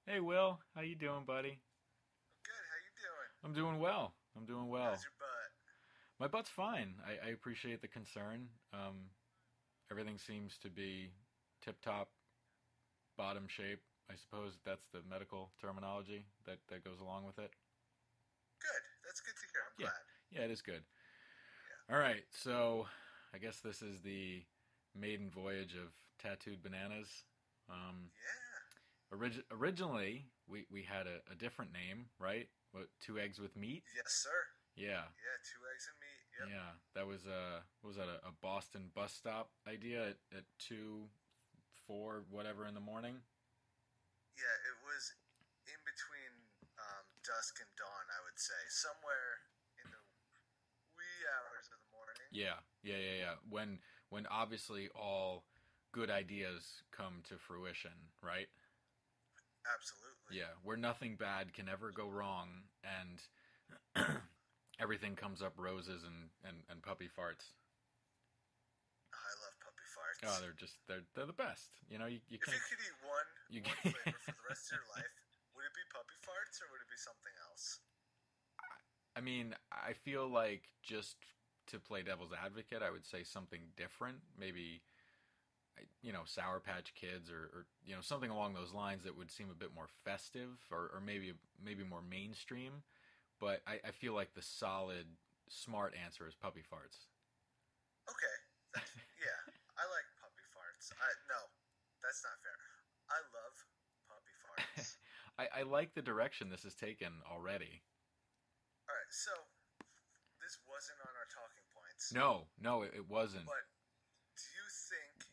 Hey Will, how you doing, buddy? Good. How you doing? I'm doing well. I'm doing How's well. your butt? My butt's fine. I appreciate the concern. Everything seems to be tip top, bottom shape. I suppose that's the medical terminology that goes along with it. Good. That's good to hear. I'm Yeah, glad. yeah, it is good. Yeah. All right, so I guess this is the maiden voyage of tattooed bananas. Um, Yeah. Originally, we had a different name, right? What, two eggs with meat? Yes, sir. Yeah, Yeah. 2 eggs and meat. Yep. yeah, that was what was that a Boston bus stop idea at 2, 4, whatever in the morning? Yeah. It was in between dusk and dawn. I would say somewhere in the wee hours of the morning. Yeah, yeah. When obviously all good ideas come to fruition, right? Absolutely. Yeah, where nothing bad can ever go wrong, and everything comes up roses and puppy farts. I love puppy Oh, farts. they're the best. You If you can't could eat one you one can't, flavor for the rest of your life, would it be puppy farts or would it be something else? I mean, I feel like just to play devil's advocate, I would say something different. Maybe, Sour Patch Kids or something along those lines that would seem a bit more festive or maybe more mainstream. But I feel like the solid, smart answer is puppy farts. Okay. That's yeah. I like puppy farts. I no, that's not fair. I love puppy farts. I like the direction this has taken already. All right, so this wasn't on our talking points, No, no, it wasn't. but do you think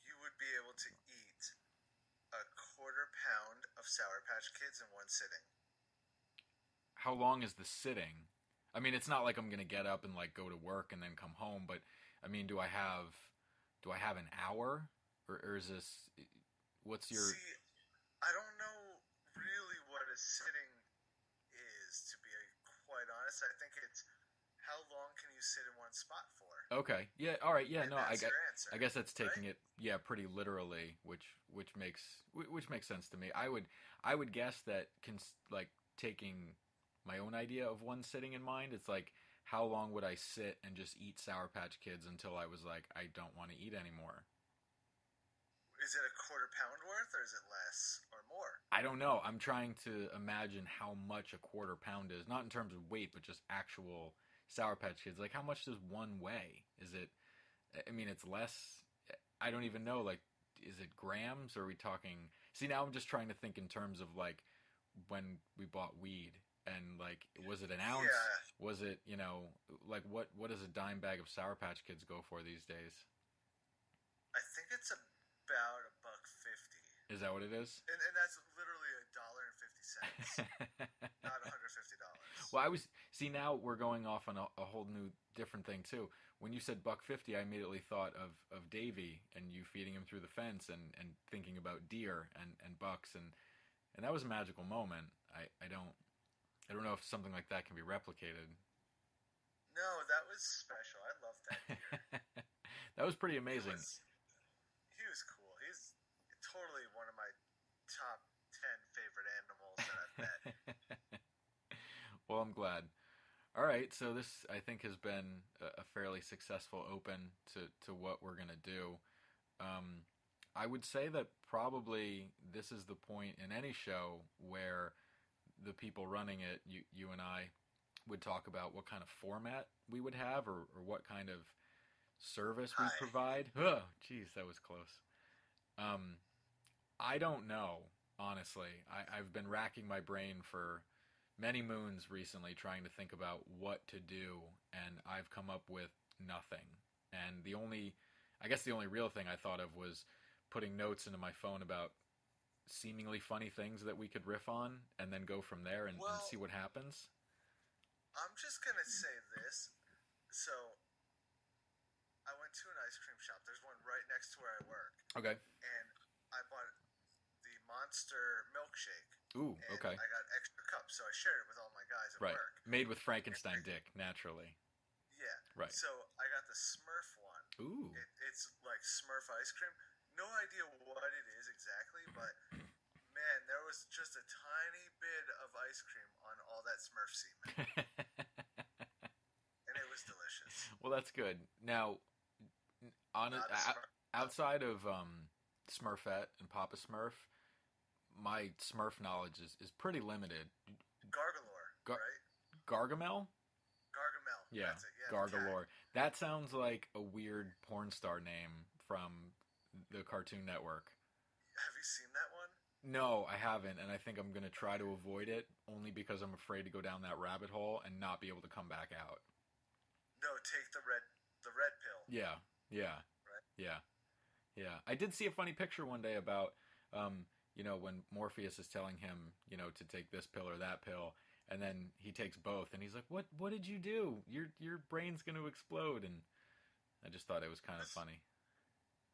you would be able to eat a quarter pound of Sour Patch Kids in one sitting? How long is the sitting? I mean, it's not like I'm gonna get up and like go to work and then come home, but I mean, do I have an hour, or is this what's your See, I don't know really what a sitting is, to be quite honest. I think it's how long can you sit in one spot for? okay? Yeah, all right, yeah, And no, I that's got. your I answer, guess that's taking right? it, yeah, pretty literally, which makes sense to me. I would guess that like taking my own idea of one sitting in mind. It's like how long would I sit and just eat Sour Patch Kids until I was like I don't want to eat anymore. Is it a quarter pound worth or is it less or more? I don't know. I'm trying to imagine how much a quarter pound is, not in terms of weight, but just actual Sour Patch Kids. Like, how much does one weigh? Is it? I mean, it's less. I don't even know. Like, is it grams? Or are we talking? See, now I'm just trying to think in terms of like when we bought weed, and like, was it an ounce? Yeah, Was it like what does a dime bag of Sour Patch Kids go for these days? I think it's about a buck 50, Is that what it is? and that's literally $1.50, not $150. Well, I was see now we're going off on a whole new different thing too. When you said buck 50, I immediately thought of Davy and you feeding him through the fence and thinking about deer and bucks and that was a magical moment. I don't know if something like that can be replicated. No, that was special. I love that deer. That was pretty He amazing. was he was cool. He's totally one of my top 10 favorite animals that I've met. Well, I'm glad. All right, so this I think has been a fairly successful open to what we're gonna do. Um, I would say that probably this is the point in any show where the people running it, you and I, would talk about what kind of format we would have or what kind of service we Hi. provide. Oh, geez, that was close. Um, I don't know, honestly. I've been racking my brain for many moons recently trying to think about what to do, and I've come up with nothing. And I guess the only real thing I thought of was putting notes into my phone about seemingly funny things that we could riff on and then go from there and see Well, what happens. I'm just gonna say this. So I went to an ice cream shop. There's one right next to where I work, Okay. and I bought the Monster milkshake, Ooh, and okay. I got extra cups, so I shared it with all my guys at Right. work. Made with And Frankenstein dick, naturally. yeah, Right. so I got the Smurf one. Ooh. It's like Smurf ice cream. No idea what it is exactly, but man, there was was just a tiny bit of ice cream on all that Smurf semen, and it was delicious. Well, that's good. Now, on Not a Smurf. outside of Smurfette and Papa Smurf, my Smurf knowledge is pretty limited. Gargalore, Gar- right? Gargamel? Gargamel. Yeah, That's it. Yeah, the cat. Gargalore. That sounds like a weird porn star name from the Cartoon Network. Have you seen that one? No, I haven't, and I think I'm going to try to avoid it only because I'm afraid to go down that rabbit hole and not be able to come back out. No, take the red pill. Yeah, yeah, Right. yeah. I did see a funny picture one day about, when Morpheus is telling him, to take this pill or that pill, and then he takes both, and he's like, "What did you do? Your brain's going to explode." And I just thought it was kind of funny.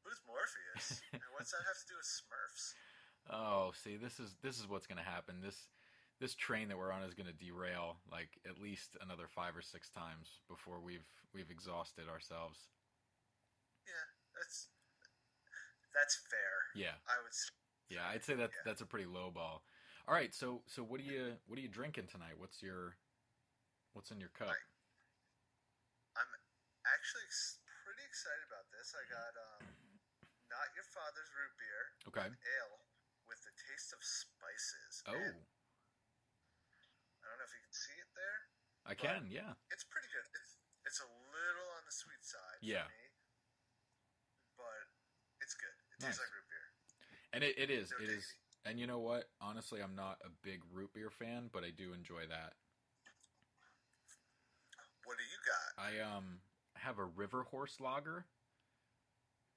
Who's Morpheus? And what's that have to do with Smurfs? Oh, see, this is what's going to happen. This train that we're on is going to derail like at least another 5 or 6 times before we've exhausted ourselves. Yeah, that's fair. Yeah, I would say. yeah, I'd say that's a pretty low ball. All right, so what are you drinking tonight? What's in your cup? I'm actually pretty excited about this. I got Not Your Father's Root Beer, Okay. ale with the taste of spices. Oh, Man, I don't know if you can see it there. I can. Yeah. It's pretty good. It's a little on the sweet side Yeah. for me, but it's good. It Nice. tastes like root beer. And it is. No It is. daisy. And you know what? Honestly, I'm not a big root beer fan, but I do enjoy that. What do you got? I have a River Horse Lager.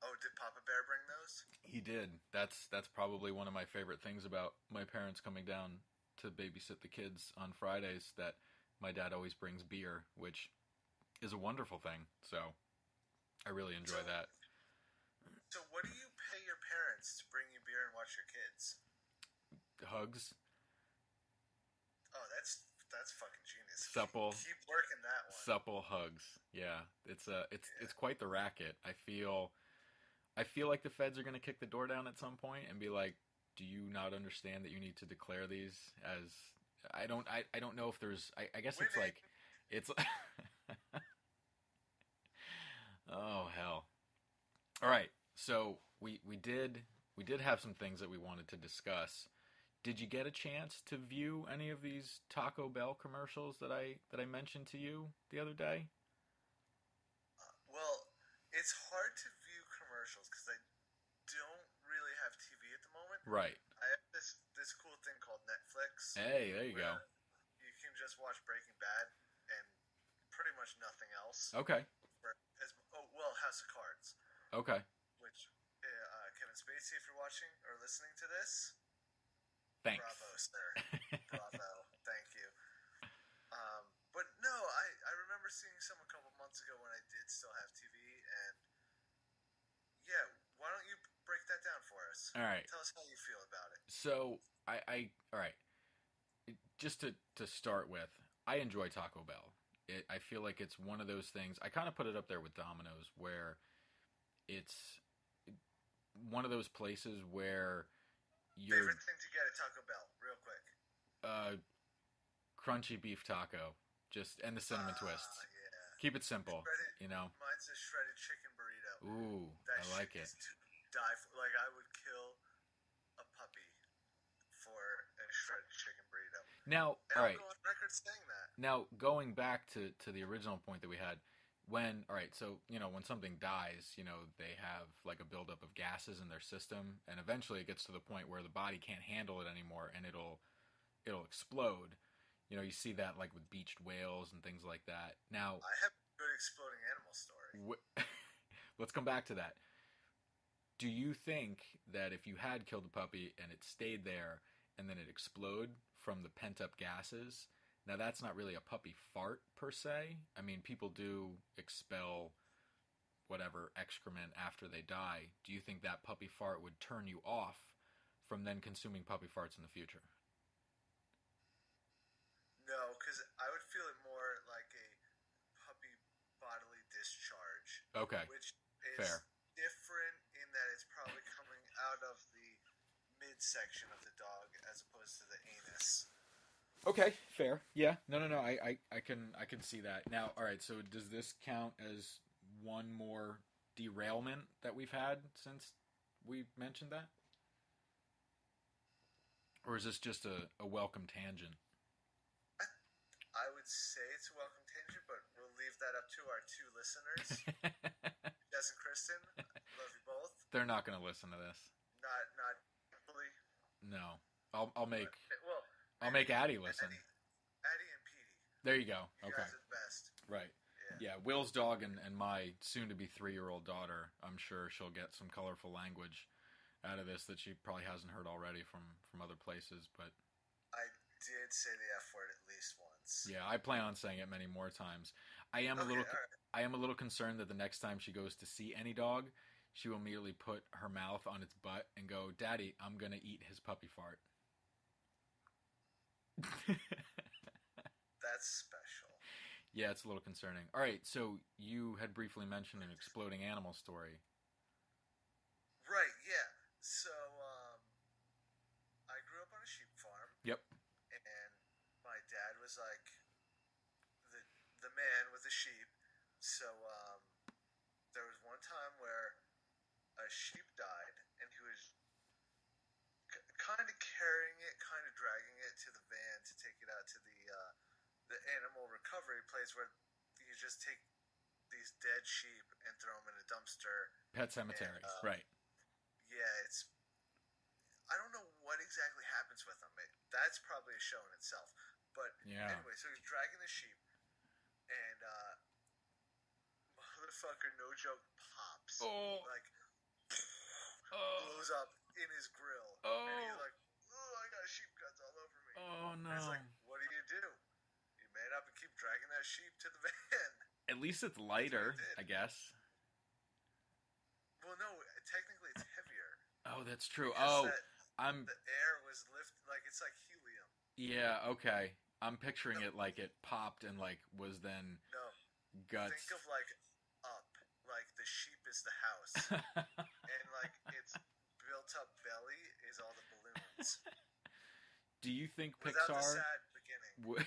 Oh, did Papa Bear bring those? He did. That's probably one of my favorite things about my parents coming down to babysit the kids on Fridays, that my dad always brings beer, which is a wonderful thing. So I really enjoy that. So what do you pay your parents to bring you beer and watch your kids? Hugs. Oh, that's fucking genius. Supple. Keep working that one. Supple hugs. Yeah. It's quite the racket. I feel like the feds are going to kick the door down at some point and be like, "Do you not understand that you need to declare these as..." I don't know if there's... I guess it's like... It's... Oh, hell. All right. So we did have some things that we wanted to discuss. Did you get a chance to view any of these Taco Bell commercials that I mentioned to you the other day? Well, it's hard to view commercials because I don't really have TV at the moment. Right. I have this cool thing called Netflix. Hey, there you go. where You can just watch Breaking Bad and pretty much nothing else. Okay. House of Cards. Okay. Which, Kevin Spacey, if you're watching or listening to this, Thanks. bravo, sir. Bravo. Thank you. But no, I remember seeing some a couple months ago when I did still have TV, and yeah, why don't you break that down for us? All right. Tell us how you feel about it. So all right. Just to start with, I enjoy Taco Bell. I feel like it's one of those things. I kind of put it up there with Domino's, where it's one of those places where your Favorite thing to get at Taco Bell, real quick. crunchy beef taco, and the cinnamon twists. Yeah. Keep it simple, Shredded, you know. Mine's a shredded chicken burrito. Ooh, That I like shit it. is to die for. Like, I would kill a puppy for a shredded chicken burrito. Now, And all right. I'll go on record saying that. Now, going back to the original point that we had, when something dies, they have like a buildup of gases in their system, and eventually it gets to the point where the body can't handle it anymore, and it'll explode. You see that like with beached whales and things like that. Now, I have a good exploding animal story. let's come back to that. Do you think that if you had killed a puppy and it stayed there and then it exploded from the pent-up gases, now that's not really a puppy fart per se. I mean, people do expel whatever excrement after they die. Do you think that puppy fart would turn you off from then consuming puppy farts in the future? No, because I would feel it more like a puppy bodily discharge. Okay, Which is fair. different in that it's probably coming out of the midsection of the dog as opposed Okay, fair. Yeah. No, no, no. I can see that. Now, all right. So does this count as one more derailment that we've had since we mentioned that, or is this just a welcome tangent? I would say it's a welcome tangent, but we'll leave that up to our two listeners, Jess and Kristen. Love you both. They're not going to listen to this. Not fully, No. I'll make but well, I'll maybe make Addie listen. Addie and Petey. There you go. You Okay. guys are the best. Right. Yeah. Yeah, Will's dog and my soon-to-be 3-year-old daughter. I'm sure she'll get some colorful language out of this that she probably hasn't heard already from other places. But I did say the F word at least once. yeah, I plan on saying it many more times. I am a Okay, little all right. I am a little concerned that the next time she goes to see any dog, she will immediately put her mouth on its butt and go, "Daddy, I'm gonna eat his puppy fart." That's special. Yeah, it's a little concerning. All right, so you had briefly mentioned an exploding animal story. Right, yeah. So, I grew up on a sheep farm, Yep. and my dad was like the man with the sheep. So, there was one time where a sheep died, and he was kind of carrying it, kind of dragging it to the van to take it out to the animal recovery place where you just take these dead sheep and throw them in a dumpster. Pet cemetery. And, Right. Yeah, it's. I don't know what exactly happens with them. That's probably a show in itself. But Yeah. anyway, so he's dragging the sheep, and motherfucker, no joke, pops. Oh. Like, Oh. blows up in his grill. Oh. And he's like, oh, I got sheep guts all over me. Oh And it's no. like, what do? You man up and keep dragging that sheep to the van. At least it's lighter, did. I guess. Well, no, technically it's heavier. Oh, that's true. Because Oh, I'm the air was lifted, like it's like helium. yeah, okay. I'm picturing it like it popped and like was then No, guts. think of like up, like the sheep is the house, and like its built up belly is all the balloons. Do you think Without the Pixar sad beginning.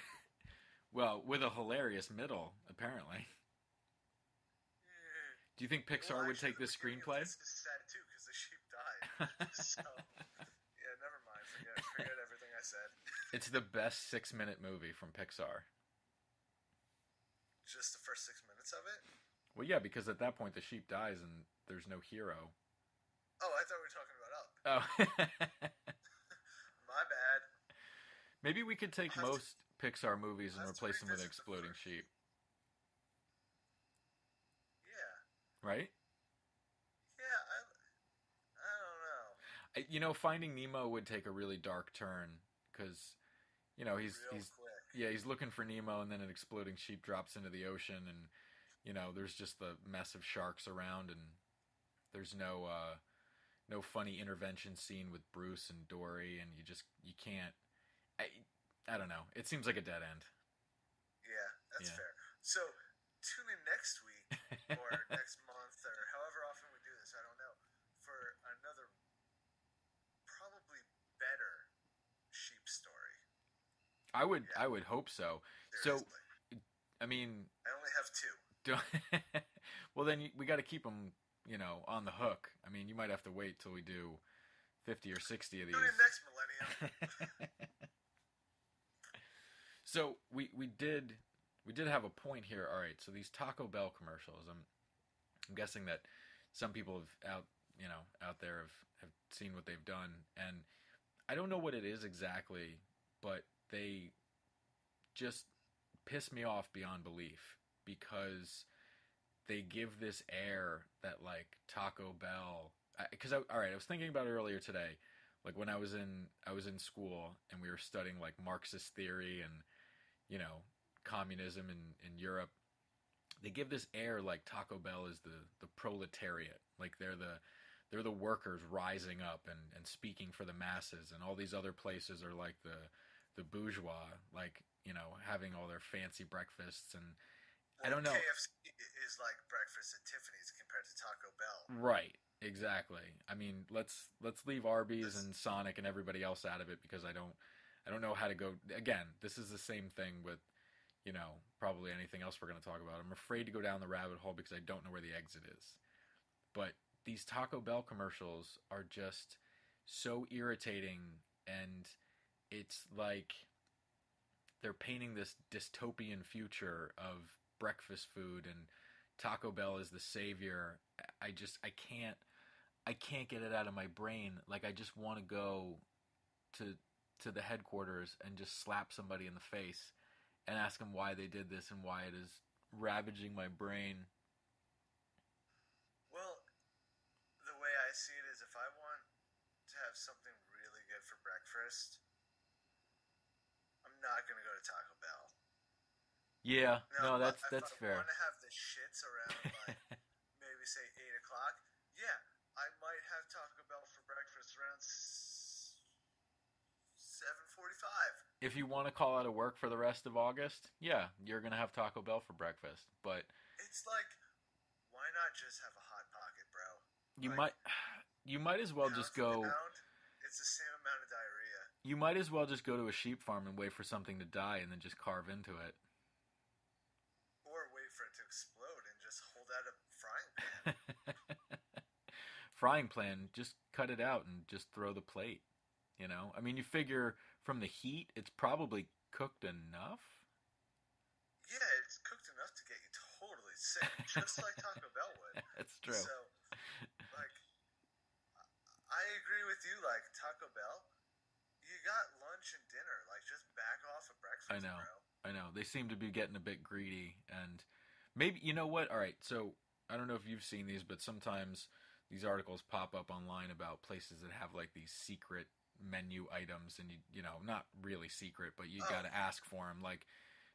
well, with a hilarious middle, apparently. Do you think Pixar Well, would actually, take this the beginning of screenplay? This is sad too because the sheep died. So yeah, never mind. Forget everything I said. It's the best 6-minute movie from Pixar. Just the first 6 minutes of it. Well, yeah, because at that point the sheep dies and there's no hero. Oh, I thought we were talking about Up. Oh. My bad. Maybe we could take I'll have most Pixar movies and I'll have to replace them with revisit the exploding first. sheep, Yeah, right? yeah. I don't know. You know, Finding Nemo would take a really dark turn because, you know, he's Real quick. yeah, he's looking for Nemo, and then an exploding sheep drops into the ocean, and you know, there's just the mess of sharks around, and there's no funny intervention scene with Bruce and Dory, and you can't. I don't know. It seems like a dead end. Yeah, that's Yeah. fair. So tune in next week or next month or however often we do this. I don't know for another probably better sheep story. I would Yeah. I would hope so. So, Seriously. I mean, I only have two. well then we got to keep them, you know, on the hook. I mean, you might have to wait till we do 50 or 60 of these. Tune in next millennium. So we did have a point here. All right, so these Taco Bell commercials. I'm guessing that some people have out there have seen what they've done, and I don't know what it is exactly, but they just piss me off beyond belief because they give this air that like Taco Bell. Because all right, I was thinking about it earlier today. Like when I was in school and we were studying like Marxist theory and, you know, communism in Europe, they give this air like Taco Bell is the proletariat, like they're the workers rising up and speaking for the masses, and all these other places are like the bourgeois, like, you know, having all their fancy breakfasts, and I don't know. KFC is like breakfast at Tiffany's compared to Taco Bell. Right, exactly. I mean, let's leave Arby's and Sonic and everybody else out of it because I I don't know how to go. Again, this is the same thing with, probably anything else we're going to talk about. I'm afraid to go down the rabbit hole because I don't know where the exit is. But these Taco Bell commercials are just so irritating, and it's like they're painting this dystopian future of breakfast food, and Taco Bell is the savior. I can't get it out of my brain. Like, I just want to go to the headquarters and just slap somebody in the face and ask them why they did this and why it is ravaging my brain. Well, the way I see it is if I want to have something really good for breakfast, I'm not going to go to Taco Bell. Yeah, no, Now, that's if I fair. want to have the shits around, like, maybe say 8 o'clock, yeah, I might have Taco Bell for breakfast around 7:45. If you want to call out of work for the rest of August, yeah, you're gonna have Taco Bell for breakfast. But It's like, why not just have a Hot Pocket, bro? you Like, might you might as well pound just for go. pound, it's the same amount of diarrhea. You might as well just go to a sheep farm and wait for something to die and then just carve into it. Or wait for it to explode and just hold out a frying pan. Frying pan, just cut it out and just throw the plate. I mean, you figure from the heat, it's probably cooked enough. Yeah, it's cooked enough to get you totally sick, just like Taco Bell would. That's true. So, like, I agree with you. Like, Taco Bell, you got lunch and dinner. Like, just back off of breakfast, I know. bro. I know. They seem to be getting a bit greedy, and maybe, you know what? All right, so I don't know if you've seen these, but sometimes these articles pop up online about places that have like these secret menu items, and not really secret, but you got to ask for them. Like,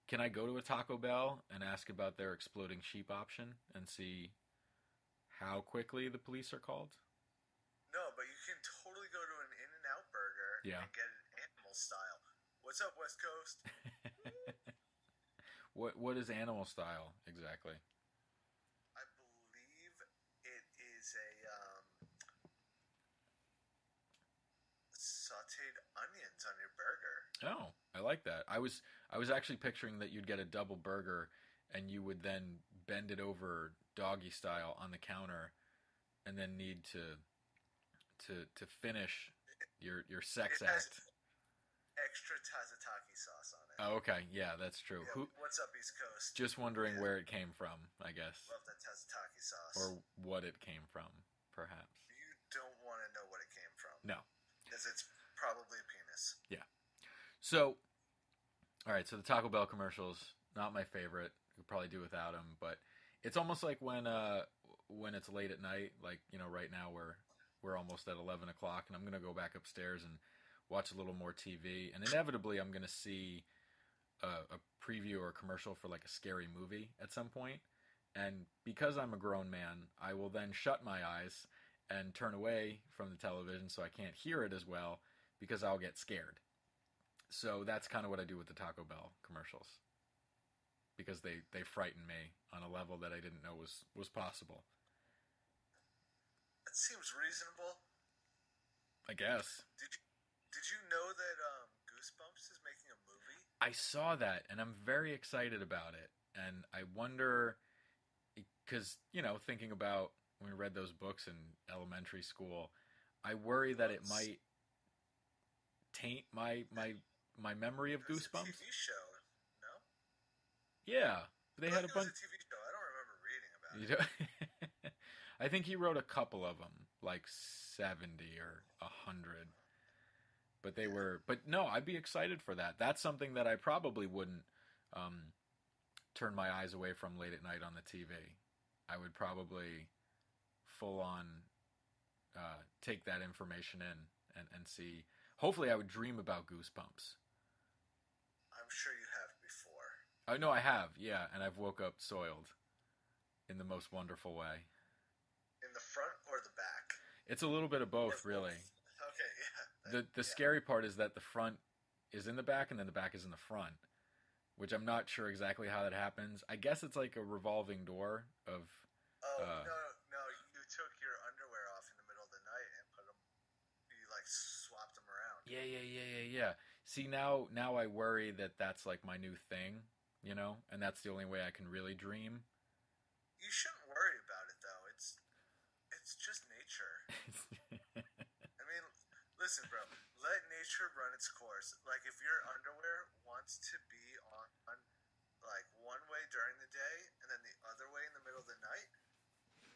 can I go to a Taco Bell and ask about their exploding sheep option and see how quickly the police are called? No, but you can totally go to an In-N-Out burger Yeah. and get it animal style. What's up, West Coast? What is animal style exactly? I believe it is a sauteed onions on your burger. Oh, I like that. I was actually picturing that you'd get a double burger and you would then bend it over doggy style on the counter and then need to finish your sex It has act. extra Tazataki sauce on it. Oh, okay. Yeah, that's true. Yeah, what's up, East Coast? Just wondering Yeah. where it came from, I guess. Love that Tazataki sauce. Or what it came from, perhaps. You don't want to know what it came from. No. Because it's probably a penis. Yeah. So, all right. So the Taco Bell commercials, not my favorite. Could probably do without them, but it's almost like when it's late at night. Like, right now we're almost at 11 o'clock, and I'm gonna go back upstairs and watch a little more TV, and inevitably I'm gonna see a preview or a commercial for like a scary movie at some point. And because I'm a grown man, I will then shut my eyes and turn away from the television so I can't hear it as well because I'll get scared. So that's kind of what I do with the Taco Bell commercials, because they frighten me on a level that I didn't know was possible. That seems reasonable. I guess. Did you know that Goosebumps is making a movie? I saw that, and I'm very excited about it. And I wonder, because, thinking about when we read those books in elementary school, I worry that it might taint my memory of There's Goosebumps. a TV show, no? Yeah, they had a It was bunch. a TV show. I don't remember reading about You it. know, I think he wrote a couple of them, like 70 or 100. But they were. But no, I'd be excited for that. That's something that I probably wouldn't turn my eyes away from late at night on the TV. I would probably full on take that information in and see. Hopefully, I would dream about Goosebumps. I'm sure you have before. I know I have, yeah, and I've woke up soiled in the most wonderful way. In the front or the back? It's a little bit of both, really. Okay, yeah. The scary part is that the front is in the back and then the back is in the front, which I'm not sure exactly how that happens. I guess it's like a revolving door of. Oh no! You took your underwear off in the middle of the night and put them. You like swapped them around. Yeah. See, now I worry that that's like my new thing, and that's the only way I can really dream. You shouldn't worry about it though. It's just nature. I mean, listen, bro. Let nature run its course. Like if your underwear wants to be on like one way during the day and then the other way in the middle of the night,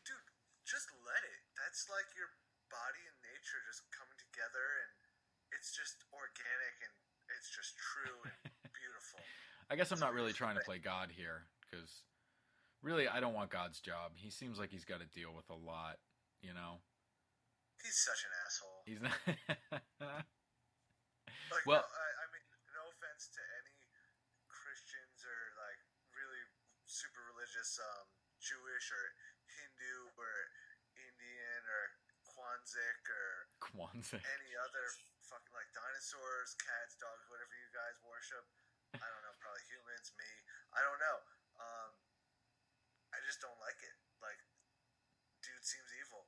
dude, just let it. That's like your body and nature just coming together, and it's just organic and it's just true and beautiful. I guess I'm not really trying to play God here, because really I don't want God's job. He seems like he's got to deal with a lot, He's such an asshole. He's not. Like, Well, no, I mean, no offense to any Christians or like really super religious Jewish or Hindu or Indian or Kwanzaa or Kwanzaa. any other fucking like dinosaurs, cats, dogs, whatever you guys worship. I don't know, probably humans, me. I don't know. I just don't like it. Like, dude seems evil.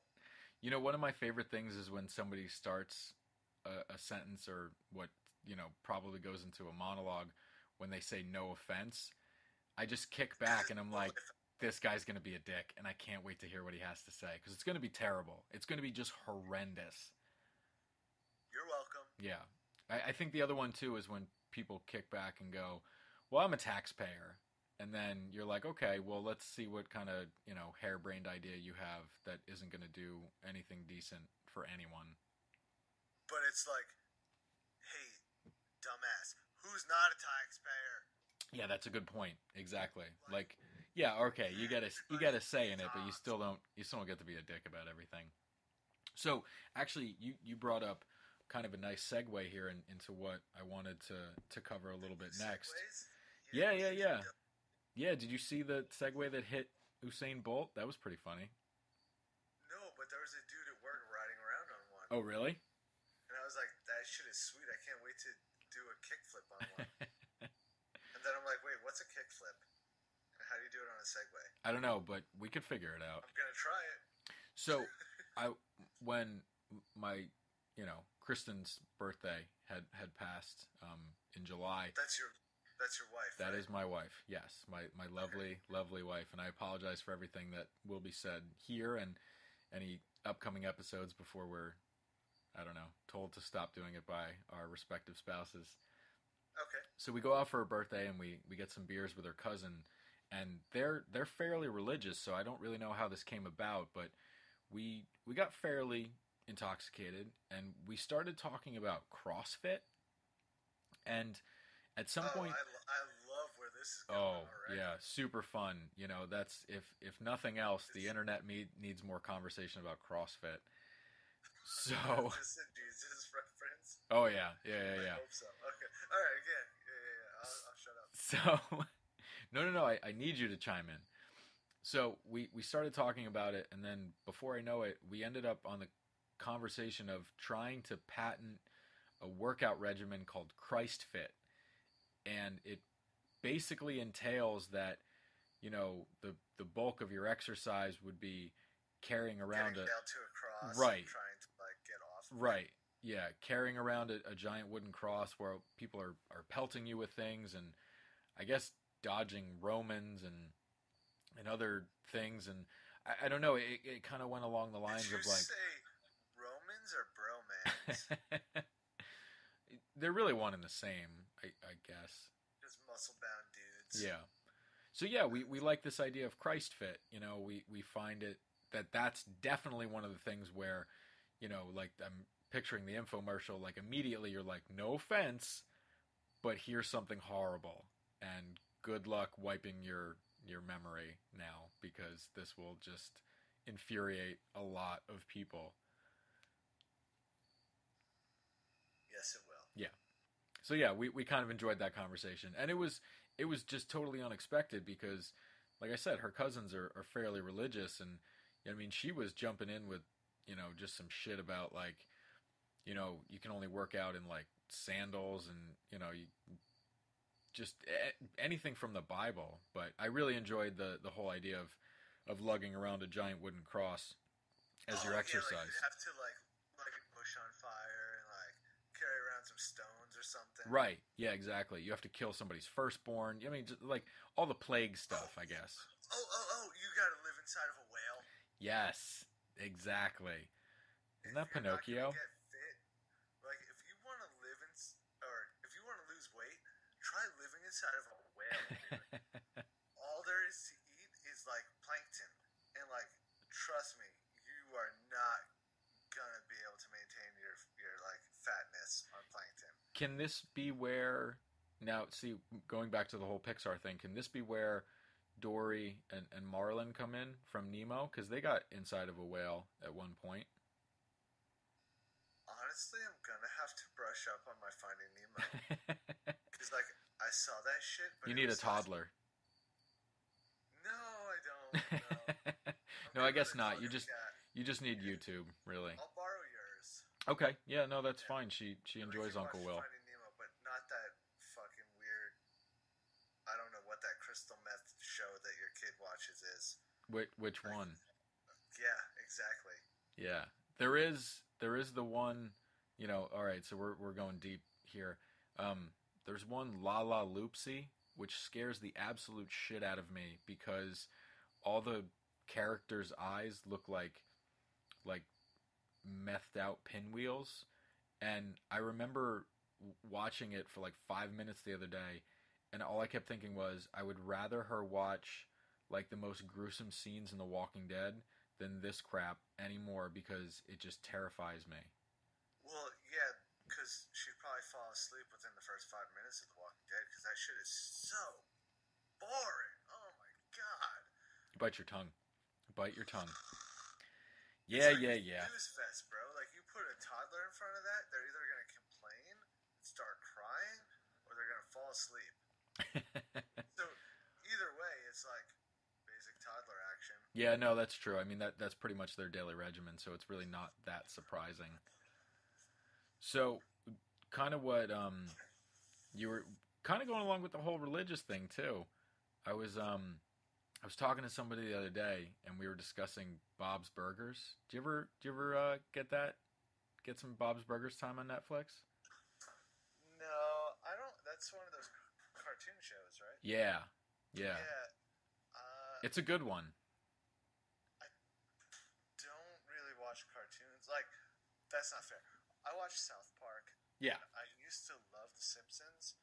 One of my favorite things is when somebody starts a sentence, or what, probably goes into a monologue, when they say no offense. I just kick back and I'm like, this guy's going to be a dick, and I can't wait to hear what he has to say, because it's going to be terrible. It's going to be just horrendous. You're welcome. Yeah. I think the other one, too, is when people kick back and go, well, I'm a taxpayer. And then you're like, okay, well, let's see what kind of, harebrained idea you have that isn't going to do anything decent for anyone. But it's like, hey, dumbass, who's not a taxpayer? Yeah, that's a good point. Exactly. Like, yeah, okay, you got to say in it, but you still don't get to be a dick about everything. So, actually, you brought up kind of a nice segue here into what I wanted to cover a little bit next. Yeah. Yeah, did you see the segue that hit Usain Bolt? That was pretty funny. No, but there was a dude at work riding around on one. Oh, really? And I was like, that shit is sweet. I can't wait to do a kickflip on one. And then I'm like, wait, what's a kickflip? And how do you do it on a Segway? I don't know, but we could figure it out. I'm going to try it. So, when my, Kristen's birthday had passed in July. That's your wife, That right? is my wife, yes. My lovely, lovely wife. And I apologize for everything that will be said here and any upcoming episodes before we're, I don't know, told to stop doing it by our respective spouses. Okay. So we go out for her birthday and we get some beers with her cousin, and they're fairly religious, so I don't really know how this came about, but we got fairly intoxicated and we started talking about CrossFit. And at some point, I love where this is going already. Yeah, super fun. That's if nothing else, the internet needs more conversation about CrossFit. So. Is this a Jesus reference? Oh yeah. I hope so. Okay. All right. Yeah. I'll shut up. So, no. I need you to chime in. So we started talking about it, and then before I know it, we ended up on the conversation of trying to patent a workout regimen called ChristFit. And it basically entails that, the bulk of your exercise would be carrying around nailed to a cross, right, trying to get off. Right. Yeah, carrying around a giant wooden cross where people are pelting you with things, and I guess dodging Romans and other things, and I don't know. It kind of went along the lines of like. Did you say Romans or bromans? They're really one and the same, I guess. Just muscle-bound dudes. Yeah. So yeah, we like this idea of ChristFit. We find it that's definitely one of the things where, like I'm picturing the infomercial, like immediately you're like, no offense, but here's something horrible, and good luck wiping your memory now, because this will just infuriate a lot of people. Yes, it will. Yeah. So yeah, we kind of enjoyed that conversation, and it was just totally unexpected because, like I said, her cousins are fairly religious, and I mean, she was jumping in with, just some shit about like, you can only work out in like sandals, and you just anything from the Bible. But I really enjoyed the whole idea of lugging around a giant wooden cross as your exercise. Like you have to like a bush on fire and like carry around some stones or something. Right. Yeah, exactly. You have to kill somebody's firstborn. I mean, just like all the plague stuff, I guess. You gotta live inside of a whale. Yes, exactly. Isn't that You're not Pinocchio? gonna get fit. Like, if you want to live in, or if you want to lose weight, try living inside of a whale. Dude. All there is to eat is like plankton, and like, trust me, you are not gonna be able to maintain your like fatness on plankton. Can this be where now? See, going back to the whole Pixar thing, can this be where Dory and Marlin come in from Nemo? Because they got inside of a whale at one point. Honestly, I'm gonna have to brush up on my Finding Nemo because like I saw that shit. But You need a toddler. No, I don't. No, I guess not. You just need YouTube, really. I'll borrow yours. Okay, yeah, no, that's fine. She enjoys Uncle Will. Finding Nemo, but not that fucking weird. I don't know what that crystal meth show that your kid watches is. Which one? Yeah, exactly. Yeah, there is the one. You know, all right. So we're going deep here. There's one La La Loopsy, which scares the absolute shit out of me because all the characters' eyes look like methed out pinwheels, and I remember watching it for like 5 minutes the other day, and all I kept thinking was I would rather her watch like the most gruesome scenes in The Walking Dead than this crap anymore because it just terrifies me. Well, yeah, because she'd probably fall asleep within the first 5 minutes of The Walking Dead because that shit is so boring. Oh my god. Bite your tongue. Bite your tongue. Yeah, it's like yeah. News fest, bro. Like, you put a toddler in front of that, they're either going to complain, start crying, or they're going to fall asleep. So, either way, it's like basic toddler action. Yeah, no, that's true. I mean, that's pretty much their daily regimen, so it's really not that surprising. So, kind of what you were kind of going along with the whole religious thing too. I was talking to somebody the other day, and we were discussing Bob's Burgers. Do you ever get that? Get some Bob's Burgers time on Netflix? No, I don't. That's one of those cartoon shows, right? Yeah. Yeah. It's a good one. I don't really watch cartoons. Like, that's not fair. I watch South Park. Yeah. I used to love The Simpsons,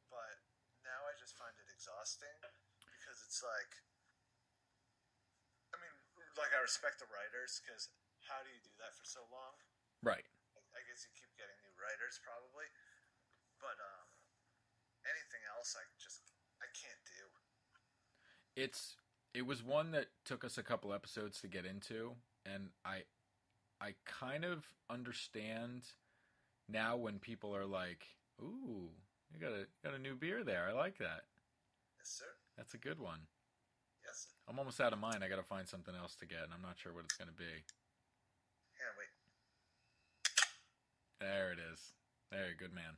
but now I just find it exhausting because it's like, I mean, like, I respect the writers because how do you do that for so long? Right. I guess you keep getting new writers probably, but anything else I can't do. It was one that took us a couple episodes to get into, and I kind of understand now when people are like, "Ooh, you got a new beer there. I like that." Yes, sir. That's a good one. Yes, sir. I'm almost out of mine. I got to find something else to get, and I'm not sure what it's going to be. Yeah, wait. There it is. There, good man.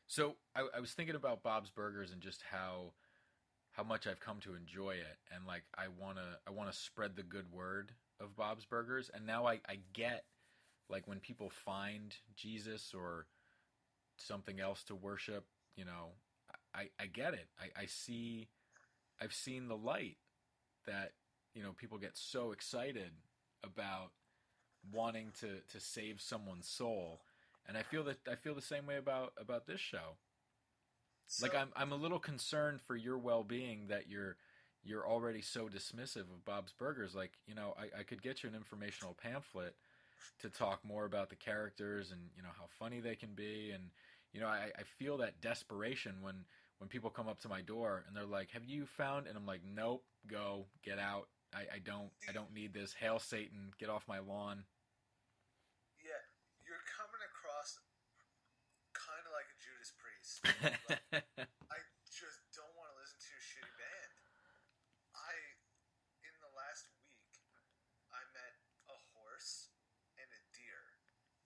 So I was thinking about Bob's Burgers and just how much I've come to enjoy it, and like I wanna spread the good word of Bob's Burgers, and now I get like when people find Jesus or something else to worship, you know, I get it. I've seen the light that, you know, people get so excited about wanting to save someone's soul, and I feel the same way about this show. So, Like I'm a little concerned for your well-being that you're already so dismissive of Bob's Burgers. Like, you know, I could get you an informational pamphlet to talk more about the characters and, you know, how funny they can be, and, you know, I feel that desperation when people come up to my door and they're like, "Have you found?" And I'm like, "Nope, go, get out. I don't need this. Hail Satan, get off my lawn." yeah, you're coming across kind of like a Judas Priest. I just don't want to listen to your shitty band. In the last week, I met a horse and a deer,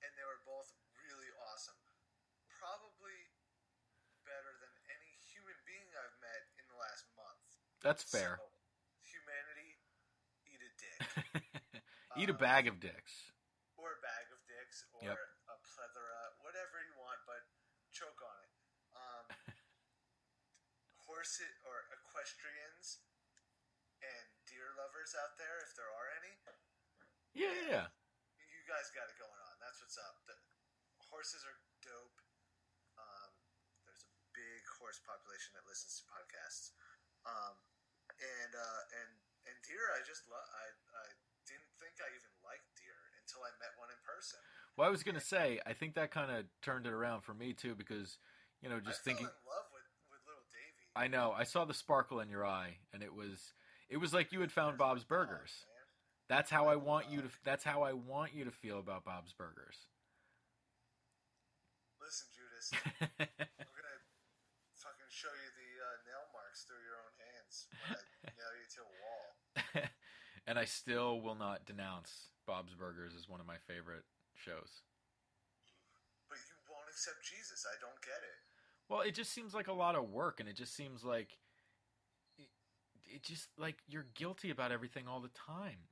and they were both really awesome. Probably better than any human being I've met in the last month. That's fair. So, humanity, eat a dick. Eat a bag of dicks. Or a bag of dicks, or Yep. a plethora, whatever you want, but horse or equestrians and deer lovers out there, if there are any. Yeah. You guys got it going on. That's what's up. The horses are dope. There's a big horse population that listens to podcasts. And deer, I just love. I didn't think I even liked deer until I met one in person. Well, I was gonna say, I think that kind of turned it around for me too, because just thinking. I fell in love with little Davy. I know. I saw the sparkle in your eye, and it was like you had found Bob's Burgers. That's how I want you to. That's how I want you to feel about Bob's Burgers. Listen, Judas, we're gonna fucking show you the nail marks through your own hands when I nail you to a wall. And I still will not denounce Bob's Burgers as one of my favorite shows. But you won't accept Jesus. I don't get it. Well, it just seems like a lot of work, and it just seems like it just like you're guilty about everything all the time.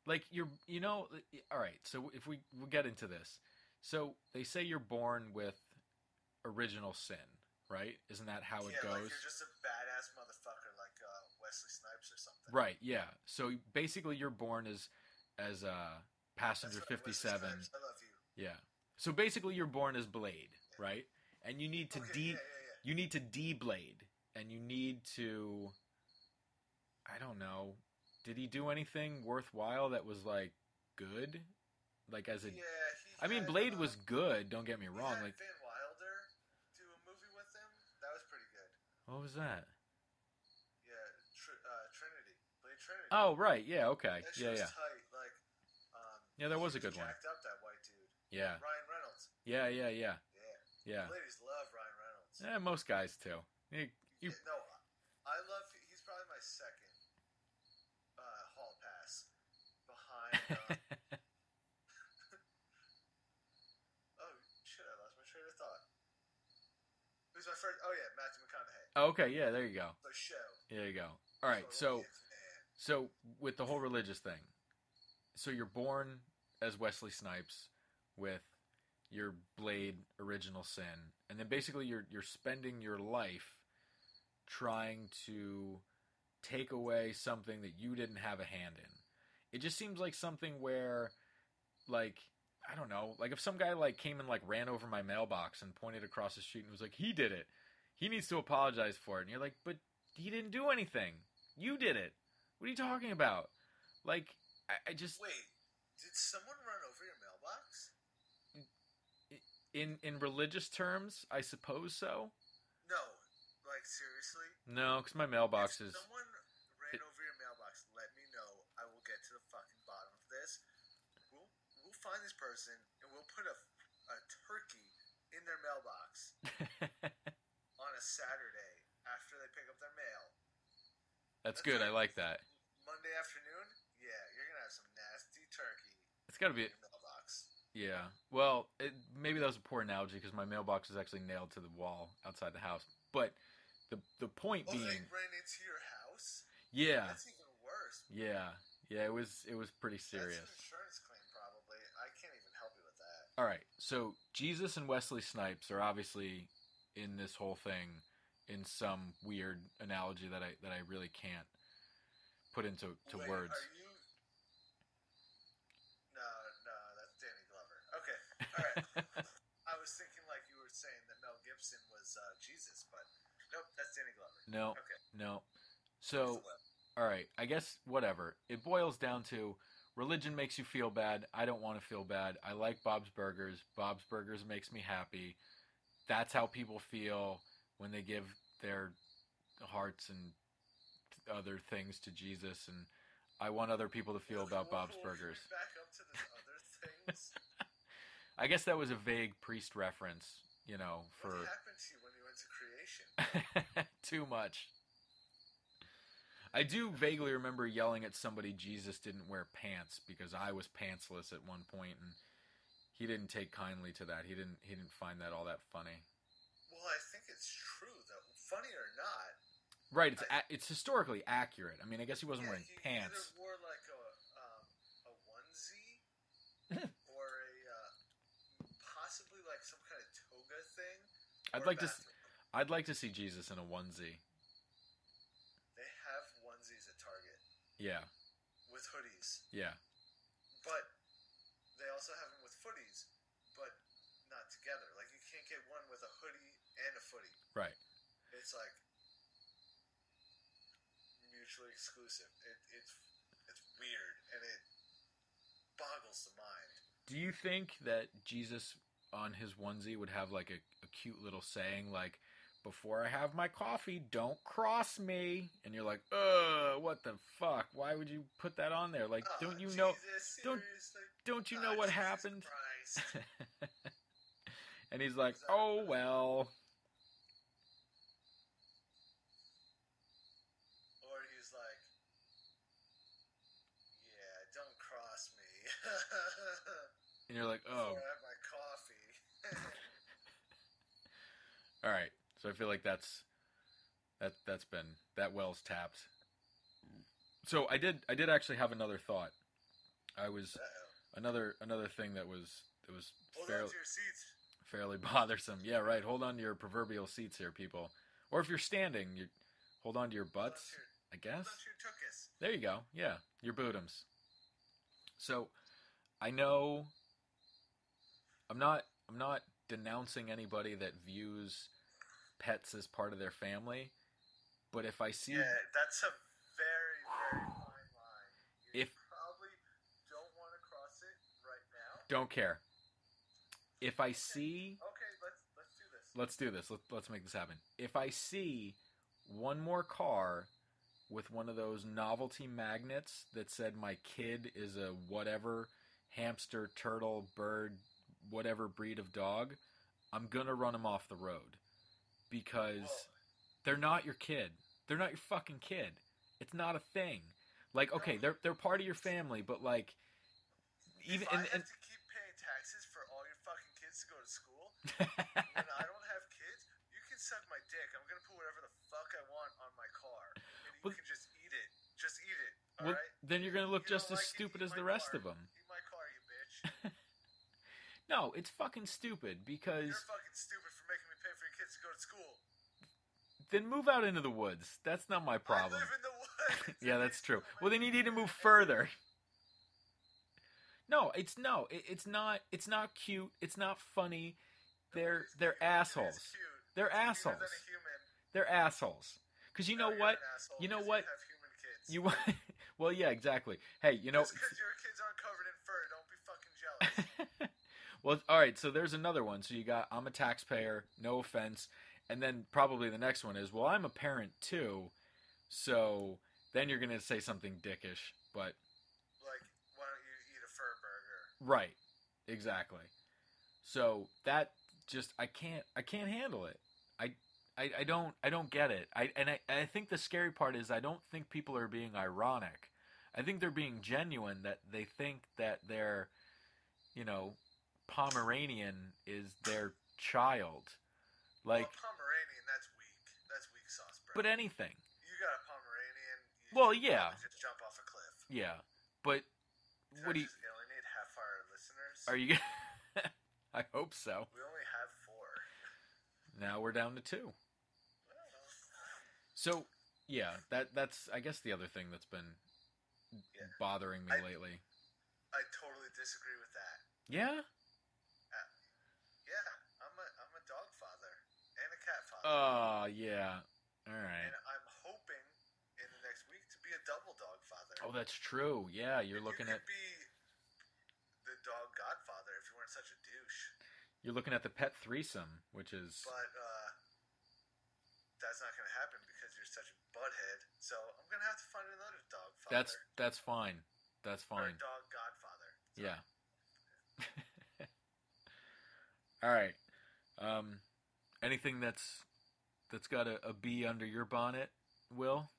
Like all right. So if we'll get into this, so they say you're born with original sin, right? Isn't that how it goes? Like you're just a badass motherfucker, like Wesley Snipes or something. Right. Yeah. So basically, you're born as passenger 57. I love you. Yeah. So basically, you're born as Blade, right? And you need to you need to de-Blade, and you need to. I don't know. Did he do anything worthwhile that was like good? Like as a. Yeah. Blade was good. Don't get me wrong. Like Van Wilder do a movie with him. That was pretty good. What was that? Yeah, Trinity. Blade Trinity. Oh right, yeah, okay, That yeah. Tight. Like, yeah, that was a good one. Jacked up, that white dude. Yeah. Ryan Reynolds. Yeah. Yeah. Ladies love Ryan Reynolds. Yeah, most guys too. No, I love. He's probably my second hall pass behind. Oh shit! I lost my train of thought. Who's my first? Oh yeah, Matthew McConaughey. Oh, okay, yeah, there you go. The show. There you go. All right, so with the whole religious thing, so you're born as Wesley Snipes with your Blade original sin, and then basically you're spending your life trying to take away something that you didn't have a hand in. It just seems like something where, like, I don't know, like if some guy like came and like ran over my mailbox and pointed across the street and was like, he did it, he needs to apologize for it, and you're like, but he didn't do anything, you did it, what are you talking about? Like, I just wait, did someone run over your mailbox? In religious terms, I suppose so. No, like seriously? No, because my mailbox if is. Someone ran over your mailbox. Let me know. I will get to the fucking bottom of this. We'll find this person and we'll put a turkey in their mailbox on a Saturday after they pick up their mail. That's good. I like that. Monday afternoon. Yeah, you're gonna have some nasty turkey. It's gotta be. In your mailbox. Yeah. Well, maybe that was a poor analogy because my mailbox is actually nailed to the wall outside the house. But the point being, they ran into your house. Yeah. That's even worse. Yeah. It was pretty serious. That's an insurance claim, probably. I can't even help you with that. All right. So Jesus and Wesley Snipes are obviously in this whole thing in some weird analogy that I really can't put into words. Are you? No, that's Danny Glover. Okay, all right. I was thinking like you were saying that Mel Gibson was Jesus, but nope, that's Danny Glover. No, okay, no. So, all right, I guess whatever. It boils down to religion makes you feel bad. I don't want to feel bad. I like Bob's Burgers. Bob's Burgers makes me happy. That's how people feel when they give their hearts and other things to Jesus, and I want other people to feel about Bob's Burgers. Back up to the other things. I guess that was a vague priest reference, for... What happened to you when you went to creation? Too much. I do vaguely remember yelling at somebody Jesus didn't wear pants because I was pantsless at one point, and he didn't take kindly to that. He didn't find that all that funny. Well, I think it's true, though. Funny or not. Right, it's historically accurate. I mean, I guess he wasn't wearing pants. He either wore like a onesie or possibly like some kind of toga thing. I'd like to see Jesus in a onesie. Yeah. with hoodies. Yeah. But they also have them with footies, but not together. Like, you can't get one with a hoodie and a footy. Right. It's like mutually exclusive. It's weird, and it boggles the mind. Do you think that Jesus on his onesie would have like a cute little saying like, "Before I have my coffee, don't cross me"? And you're like, what the fuck? Why would you put that on there? Like, don't you know? Don't you know what Jesus happened? Christ. And he's like, "Oh well." Or he's like, yeah, don't cross me. And you're like, "Oh." Before I have my coffee. All right. So I feel like that's been that well's tapped. So I did actually have another thought. I was another thing that was Hold on to your seats. fairly bothersome. Yeah, right. Hold on to your proverbial seats here, people. Or if you're standing, you hold on to your butts, I guess. Hold on to your tuchus. There you go. Yeah, your bootums. So I know I'm not denouncing anybody that views pets as part of their family, but if I see Yeah, that's a very, very fine line. You If- probably don't want to cross it right now. don't care. If I see Okay, let's do this. let's do this. Let's make this happen. If I see one more car with one of those novelty magnets that said my kid is a whatever hamster, turtle, bird, whatever breed of dog, I'm going to run them off the road because they're not your kid. They're not your fucking kid. It's not a thing. Like, okay, they're part of your family, but like even if I and have to keep paying taxes for all your fucking kids to go to school, when I don't have kids, you can suck my dick. I'm gonna put whatever the fuck I want on my car, and you Well- can just eat it. Just eat it. All well, right? then you're going to look You just don't as like it, stupid eat as my the rest car. of them. Eat my car, you bitch. No, it's fucking stupid because You're fucking stupid for making me pay for your kids to go to school. then move out into the woods. That's not my problem. I live in the woods. Yeah, that's true. Well, then you need to move further. No, it's not cute. It's not funny. They're assholes. It's cute. They're It's cuter assholes. than a human. They're assholes. Because you know No, you're what? an asshole You know because what? You have human kids. You well, yeah, exactly. Hey, you know. Just because your kids aren't covered in fur, don't be fucking jealous. Well, all right. So there's another one. So you got I'm a taxpayer. No offense. And then probably the next one is, well, I'm a parent too. So then you're gonna say something dickish, but Like, why don't you eat a fur burger? right, exactly. So that just I can't handle it. I don't get it. I think the scary part is I don't think people are being ironic. I think they're being genuine that they think that their, Pomeranian is their child. Like, Well, Pomeranian, that's weak. That's weak sauce, bro. but anything. You got a Pomeranian. You Well, should yeah. probably just jump off a cliff. Yeah, but Did what I do you? just alienate half our listeners? Are you? I hope so. We only have 4. Now we're down to 2. Well, So yeah, that's I guess the other thing that's been Yeah. bothering me lately. I totally disagree with that. Yeah. Yeah, I'm a dog father and a cat father. Oh yeah. All right. And I'm hoping in the next week to be a double dog father. Oh, that's true. Yeah, you're looking you at could be the dog godfather if you weren't such a douche. the pet threesome, which is But that's not going to happen because you're such a butthead. So I'm going to have to find another dog father. that's fine. That's Or fine. a dog godfather. So, Yeah. All right. Anything that's got a bee under your bonnet, Will?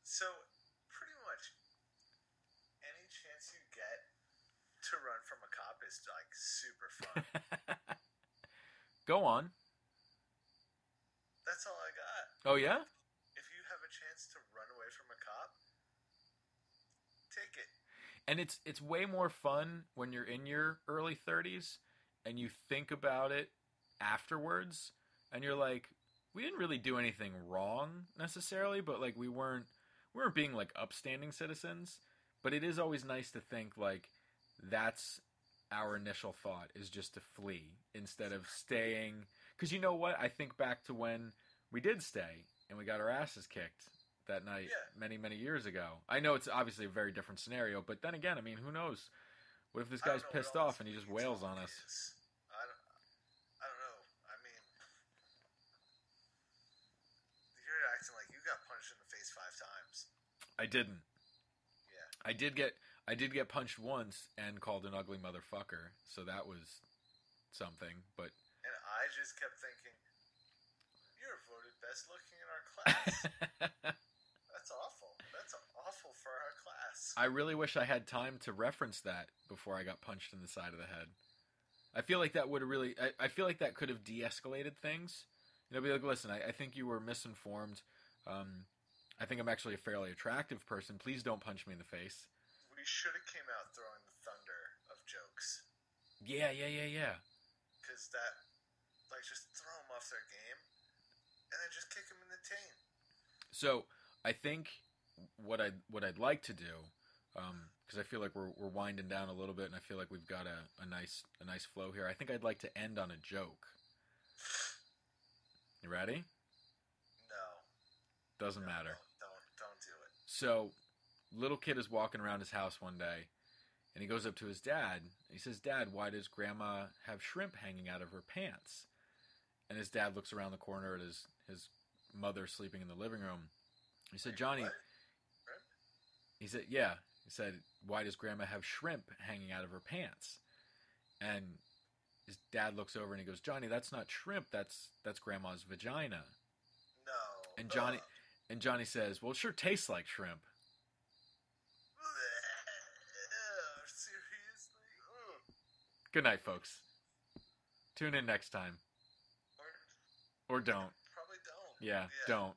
So pretty much any chance you get to run from a cop is like super fun. Go on. That's all I got. Oh yeah? If you have a chance to run away from a cop, take it. And it's way more fun when you're in your early 30s and you think about it afterwards and you're like, we didn't really do anything wrong necessarily, but like we weren't we weren't being like upstanding citizens, but it is always nice to think like that's our initial thought is just to flee instead of staying. Because you know what? I think back to when we did stay and we got our asses kicked that night many years ago. I know it's obviously a very different scenario, but then again, I mean, who knows? What if this guy's pissed off and he just wails on us? I don't know. I mean, you're acting like you got punched in the face 5 times. I didn't. Yeah. I did get punched once and called an ugly motherfucker, so that was something. But and I just kept thinking, you're voted best looking in our class. That's awful. That's awful for our class. I really wish I had time to reference that before I got punched in the side of the head. I feel like that would have really. I feel like that could have de-escalated things. You know, be like, listen, I think you were misinformed. I think I'm actually a fairly attractive person. Please don't punch me in the face. We should have came out throwing the thunder of jokes. Yeah. Because that, like, just throw them off their game, and then just kick them in the taint. So I think what I'd like to do, because I feel like we're winding down a little bit, and I feel like we've got a nice flow here. I think I'd like to end on a joke. You ready? No. Doesn't matter. Don't do it. So, little kid is walking around his house one day, and he goes up to his dad. And he says, "Dad, why does Grandma have shrimp hanging out of her pants?" And his dad looks around the corner at his mother sleeping in the living room. He said, "Johnny," What? he said, "Yeah." He said, "Why does Grandma have shrimp hanging out of her pants?" And his dad looks over and he goes, "Johnny, that's not shrimp. That's Grandma's vagina." No. And Johnny says, "Well, it sure tastes like shrimp." Seriously? Good night, folks. Tune in next time. Or Or don't. probably don't. Yeah, don't.